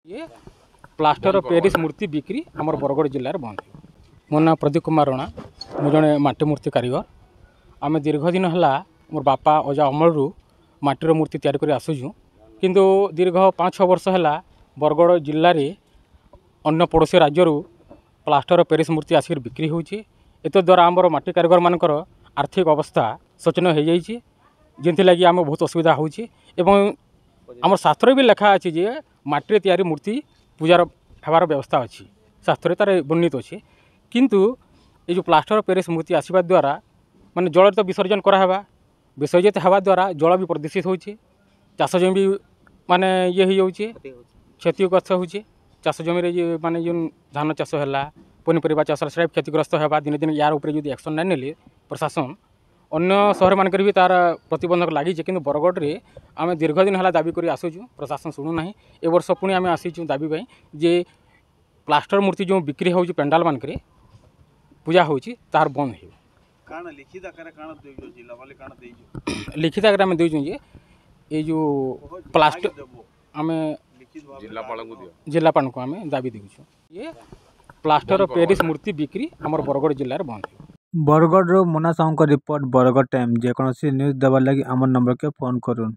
ये plaster of Paris मूर्ति बिक्री आमर बरगढ़ जिले में बंद। मो ना प्रदीप कुमार रणा, मु जड़े माटी मूर्ति कारीगर। आम दीर्घ दिन है मोर बापा अजा अमल माटीर मूर्ति तैयारी कर आसुचु, किंतु दीर्घ 5-6 वर्ष है बरगढ़ जिले में अन्य पड़ोसी राज्य प्लास्टर ऑफ पेरिस मूर्ति आसिक बिक्री होती। द्वारा आमर माटी कारीगर मानकर आर्थिक अवस्था शोचनीय हो जाए, जिन लगी आम बहुत असुविधा होची। आम शास्त्र भी लिखा अच्छी जे माटी तैयारी मूर्ति पूजार हबार व्यवस्था अच्छी, शास्त्र तार वर्णित अच्छे। किंतु ये जो प्लास्टर ऑफ पेरिस मूर्ति आसवा द्वारा माने जल तो विसर्जन करावा, विसर्जित हवा द्वारा जल भी प्रदूषित होची, चाष जमी भी माने ये हो क्षतिग्रस्त होची। चाष जमी माने जो धान चाष है पनीपरिया चाष से क्षतिग्रस्त होगा। दिन दिन यार ऊपर जो एक्शन नहीं नेले प्रशासन, अन्य सहर मानक भी तार प्रतिबंधक लगी, कि बरगढ़ में आम दीर्घ दिन है दाबी कर आसुचु, प्रशासन शुणुना। ए वर्ष पुणी आम आसीचु दाबी जे प्लास्टर मूर्ति जो बिक्री हो पेंडाल मानक पूजा होची तार बंद हो। लिखित आकार आम देचु जे ये जो प्लास्टर आम जिलापाल को आम दाबी देचु ये प्लास्टर ऑफ पेरिस मूर्ति बिक्री आमर बरगढ़ जिले में बंद हो। Bargarh Mona Sahu report Bargarh time. जेकोसी न्यूज देवार लगी आम नंबर के फोन करूँ।